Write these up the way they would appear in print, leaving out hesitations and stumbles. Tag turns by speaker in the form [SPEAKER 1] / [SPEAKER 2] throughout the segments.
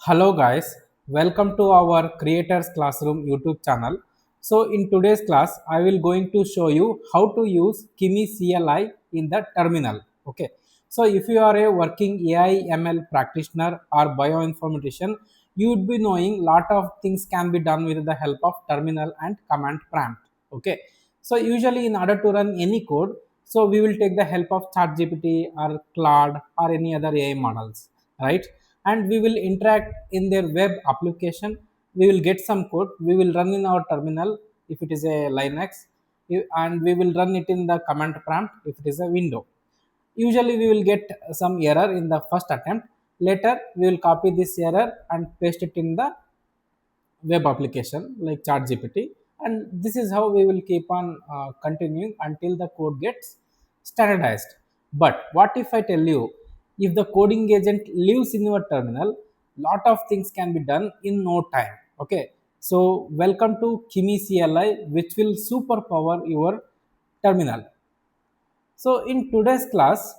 [SPEAKER 1] Hello guys, welcome to our Creators Classroom YouTube channel. So in today's class, I will going to show you how to use Kimi CLI in the terminal. Okay. So if you are a working AI ML practitioner or bioinformatician, you would be knowing lot of things can be done with the help of terminal and command prompt. Okay. So usually in order to run any code, so we will take the help of ChatGPT or Claude or any other AI models, right? And we will interact in their web application. We will get some code, we will run in our terminal if it is a Linux, and we will run it in the command prompt if it is a window. Usually we will get some error in the first attempt. Later we will copy this error and paste it in the web application like ChatGPT, and this is how we will keep on continuing until the code gets standardized. But what if I tell you, if the coding agent lives in your terminal, lot of things can be done in no time. Okay, so welcome to Kimi CLI, which will superpower your terminal. So in today's class,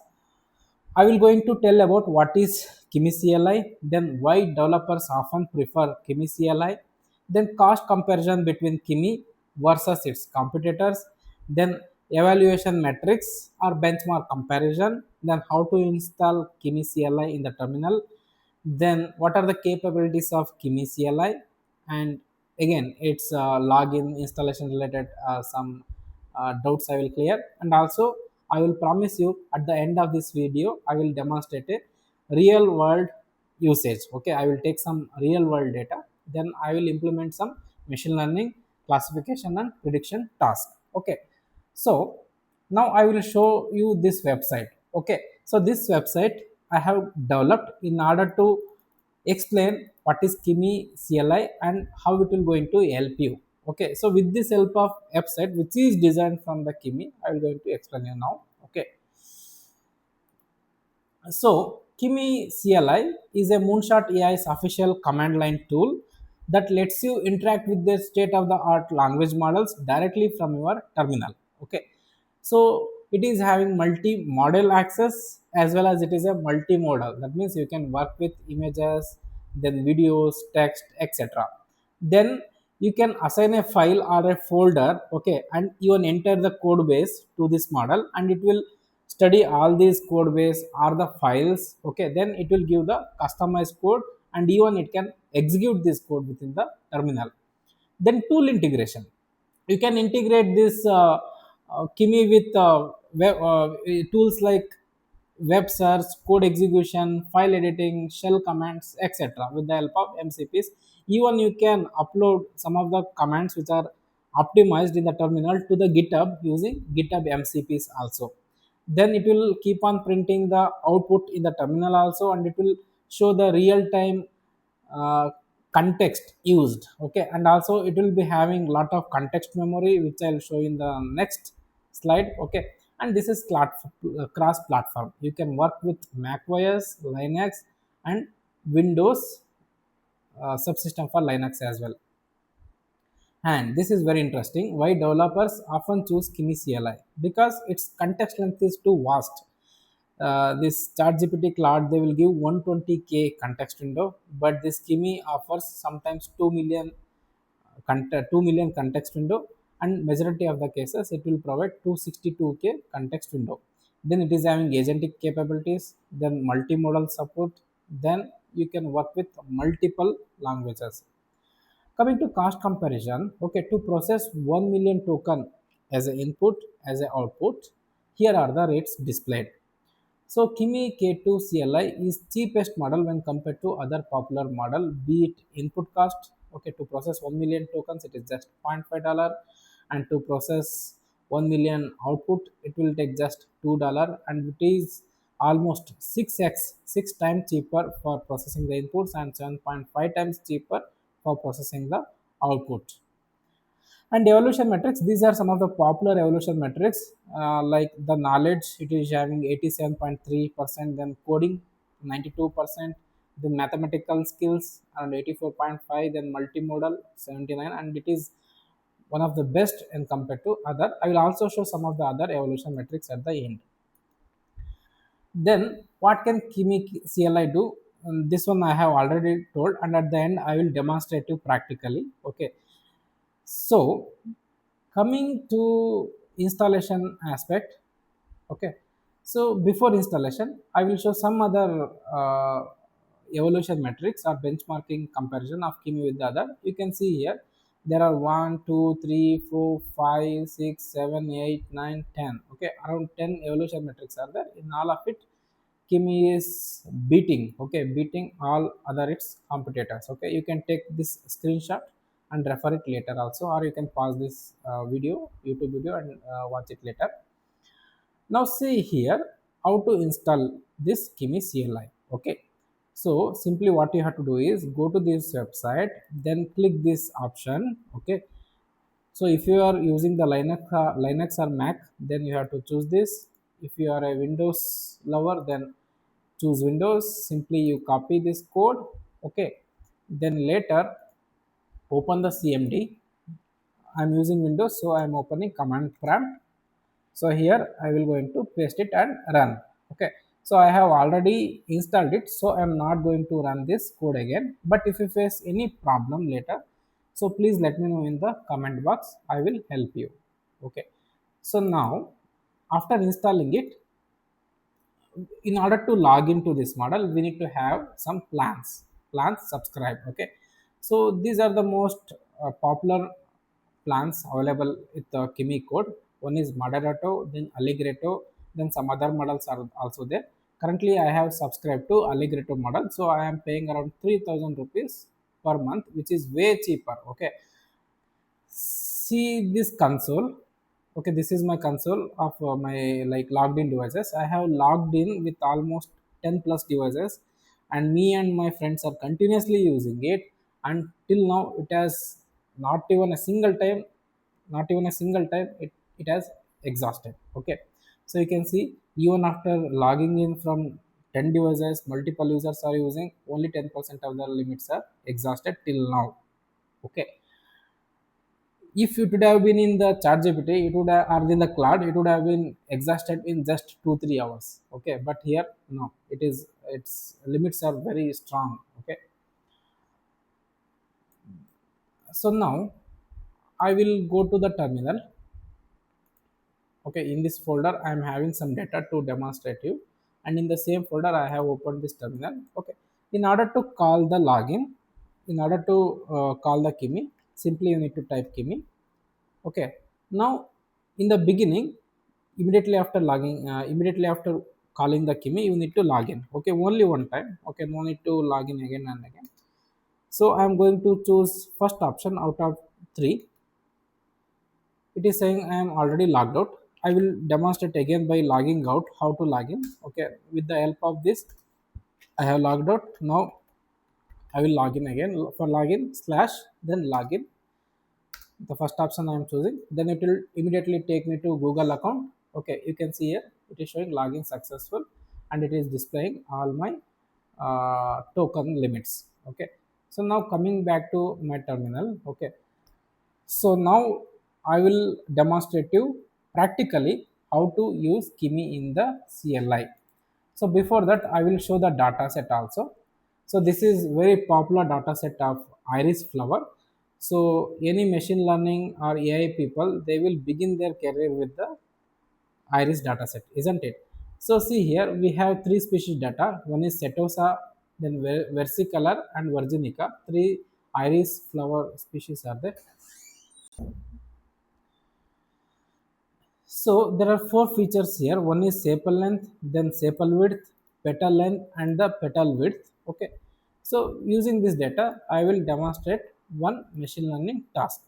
[SPEAKER 1] I will going to tell about what is Kimi CLI, then why developers often prefer Kimi CLI, then cost comparison between Kimi versus its competitors, then evaluation metrics or benchmark comparison, then how to install Kimi CLI in the terminal, then what are the capabilities of Kimi CLI, and again its login installation related some doubts I will clear, and also I will promise you at the end of this video I will demonstrate a real world usage. Okay, I will take some real world data, then I will implement some machine learning classification and prediction task. Okay, so now I will show you this website. Okay, so this website I have developed in order to explain what is Kimi CLI and how it will going to help you. Okay, so with this help of website which is designed from the Kimi, I will going to explain you now. Okay, so Kimi CLI is a Moonshot AI's official command line tool that lets you interact with the state of the art language models directly from your terminal. Okay, so it is having multi-model access as well as it is a multimodal. That means you can work with images, then videos, text, etc. Then you can assign a file or a folder, okay, and even enter the code base to this model, and it will study all these code base or the files. Okay, then it will give the customized code, and even it can execute this code within the terminal. Then tool integration, you can integrate this Kimi with tools like web search, code execution, file editing, shell commands, etc. with the help of MCPs. Even you can upload some of the commands which are optimized in the terminal to the GitHub using GitHub MCPs also. Then it will keep on printing the output in the terminal also, and it will show the real time uh, context used. Okay, and also it will be having lot of context memory which I'll show in the next slide. Okay, and this is cross platform, you can work with Mac OS, Linux, and Windows subsystem for Linux as well. And this is very interesting why developers often choose Kimi CLI, because its context length is too vast. This ChatGPT Claude, they will give 120K context window, but this Kimi offers sometimes 2 million 2 million context window, and majority of the cases it will provide 262K context window. Then it is having agentic capabilities, then multimodal support, then you can work with multiple languages. Coming to cost comparison, okay, to process 1 million token as an input, as an output, here are the rates displayed. So Kimi K2 CLI is cheapest model when compared to other popular model, be it input cost. Okay, to process 1 million tokens, it is just $0.5, and to process 1 million output, it will take just $2, and it is almost 6x, 6 times cheaper for processing the inputs and 7.5 times cheaper for processing the output. And evolution metrics, these are some of the popular evolution metrics, like the knowledge, it is having 87.3%, then coding 92%, then mathematical skills around 84.5, then multimodal 79, and it is one of the best and compared to other. I will also show some of the other evolution metrics at the end. Then what can Kimi CLI do? this one I have already told, and at the end I will demonstrate you practically. Okay, so coming to installation aspect. Okay, so before installation I will show some other evolution metrics or benchmarking comparison of Kimi with the other. You can see here there are 1 2 3 4 5 6 7 8 9 10. Okay, around 10 evolution metrics are there. In all of it, Kimi is beating, okay, beating all other its competitors. Okay, you can take this screenshot and refer it later also, or you can pause this YouTube video and watch it later. Now see here how to install this Kimi CLI. Okay, so simply what you have to do is go to this website, then click this option. Okay, so if you are using the Linux or Mac, then you have to choose this. If you are a Windows lover, then choose Windows. Simply you copy this code. Okay, then later open the CMD. I'm using Windows, so I'm opening command prompt. So here I will going to paste it and run. Okay, so I have already installed it, so I'm not going to run this code again. But if you face any problem later, so please let me know in the comment box, I will help you. Okay, so now after installing it, in order to log into this model, we need to have some plans subscribe. Okay, so these are the most popular plans available with the Kimi code. One is Moderato, then Allegretto, then some other models are also there. Currently I have subscribed to Allegretto model, so I am paying around 3000 rupees per month, which is way cheaper. Okay, see this console. Okay, this is my console of my like logged in devices. I have logged in with almost 10 plus devices, and me and my friends are continuously using it, and till now it has not even a single time, it has exhausted. Okay, so you can see even after logging in from 10 devices, multiple users are using, only 10% of the limits are exhausted till now. Okay, if it would have been in the ChatGPT, it would have, or in the Claude, it would have been exhausted in just 2 3 hours. Okay, but here no, it is, its limits are very strong. Okay, so now I will go to the terminal. Okay, in this folder I am having some data to demonstrate you, and in the same folder I have opened this terminal. Okay, in order to call the login, in order to call the Kimi, simply you need to type Kimi. Okay, now in the beginning, immediately after calling the Kimi, you need to log in. Okay, only one time. Okay, no need to log in again and again. So I am going to choose first option out of three. It is saying I am already logged out. I will demonstrate again by logging out how to log in. Okay, with the help of this, I have logged out. Now I will log in again. For login slash then login, the first option I am choosing, then it will immediately take me to Google account. Okay, you can see here it is showing login successful, and it is displaying all my token limits. Okay, so now coming back to my terminal. Okay, so now I will demonstrate you practically how to use Kimi in the CLI. So before that I will show the data set also. So this is very popular data set of iris flower. So any machine learning or AI people, they will begin their career with the iris data set, isn't it? So see here we have three species data. One is setosa, then versicolor and virginica. Three iris flower species are there. So there are four features here. One is sepal length, then sepal width, petal length, and the petal width. Okay. So using this data, I will demonstrate one machine learning task.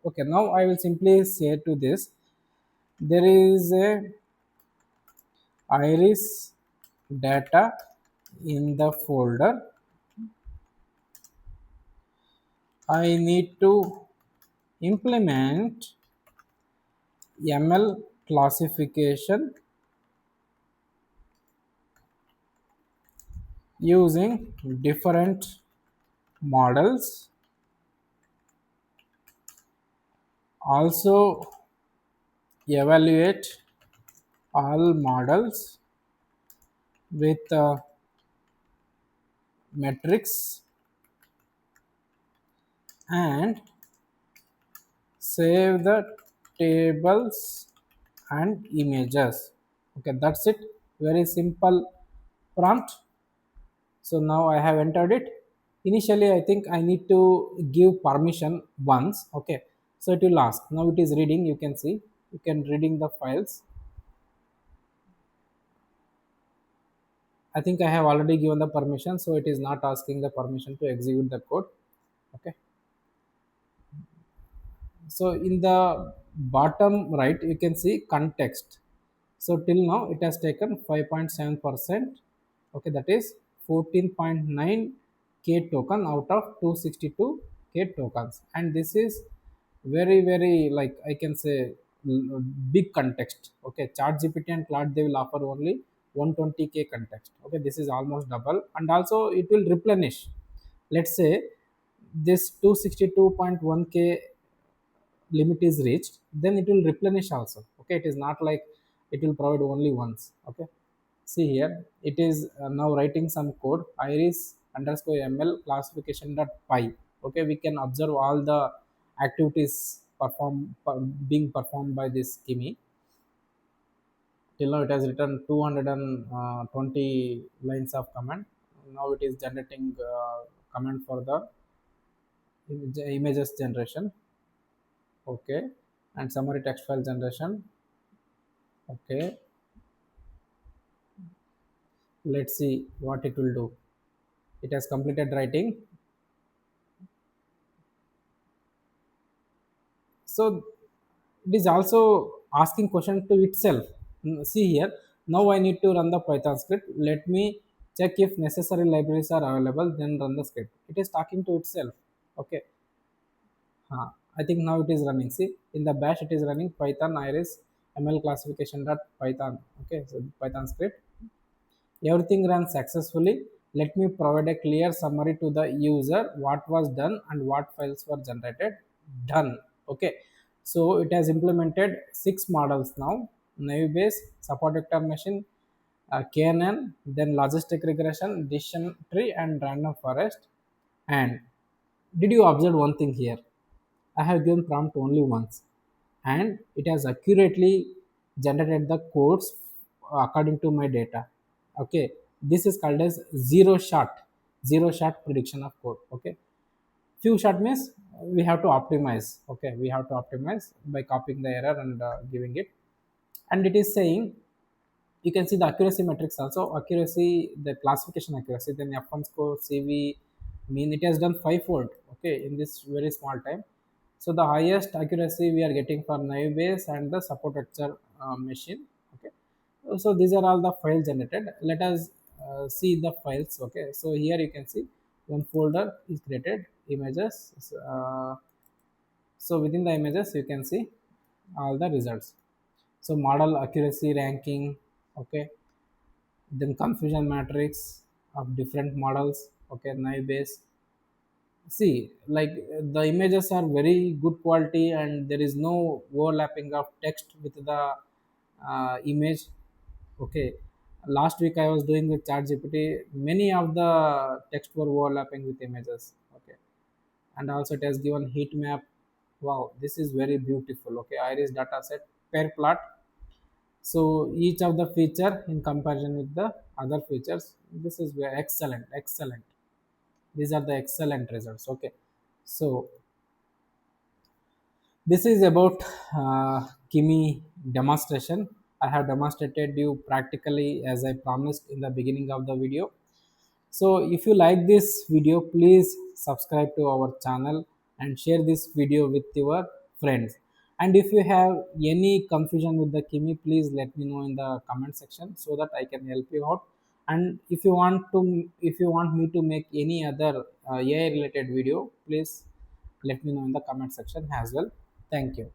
[SPEAKER 1] Okay. Now I will simply say to this, there is a iris data in the folder. I need to implement ML classification using different models. Also evaluate all models with metrics and save the tables and images. Okay, that's it. Very simple prompt. So now I have entered it. Initially I think I need to give permission once. Okay, so it will ask. Now it is reading. You can see, you can reading the files. I think I have already given the permission, so it is not asking the permission to execute the code. Okay, so in the bottom right you can see context. So till now it has taken 5.7%. Okay, that is 14.9 k token out of 262 k tokens, and this is very very, like I can say, big context. Okay, chat gpt and Claude, they will offer only 120 k context. Okay, this is almost double, and also it will replenish. Let's say this 262.1 k limit is reached, then it will replenish also. Okay, it is not like it will provide only once. Okay, see here, it is now writing some code, iris underscore ml classification dot py. Okay, we can observe all the activities being performed by this Kimi. Till now it has written 220 lines of command. Now it is generating command for the images generation. Okay, and summary text file generation. Okay, let's see what it will do. It has completed writing. So it is also asking question to itself. See here, now I need to run the Python script. Let me check if necessary libraries are available, then run the script. It is talking to itself. Okay, I think now it is running. See, in the bash it is running python iris ml classification dot python. Okay, so Python script. Everything runs successfully. Let me provide a clear summary to the user what was done and what files were generated. Done. Okay. So it has implemented 6 models now. Naive Bayes, support vector machine, KNN, then logistic regression, decision tree, and random forest. And did you observe one thing here? I have given prompt only once, and it has accurately generated the codes according to my data. Okay, this is called as zero shot prediction of code. Okay, few shot means we have to optimize. Okay, we have to optimize by copying the error and giving it, and it is saying, you can see the accuracy metrics also. Accuracy, the classification accuracy, then f1 score, cv, mean, it has done fivefold. Okay, in this very small time. So the highest accuracy we are getting for naive Bayes and the support vector machine. Okay, so these are all the files generated. Let us see the files. Okay, so here you can see one folder is created, images. So within the images you can see all the results. So model accuracy ranking. Okay, then confusion matrix of different models. Okay, naive Bayes. See, like the images are very good quality and there is no overlapping of text with the image. Okay, last week I was doing with ChatGPT, many of the text were overlapping with images. Okay, and also it has given heat map. Wow, this is very beautiful. Okay, iris data set, pair plot. So each of the feature in comparison with the other features, this is very excellent, excellent. These are the excellent results. Okay, so this is about Kimi demonstration. I have demonstrated you practically as I promised in the beginning of the video. So if you like this video, please subscribe to our channel and share this video with your friends. And if you have any confusion with the Kimi, please let me know in the comment section so that I can help you out. And if you want me to make any other AI related video, please let me know in the comment section as well. Thank you.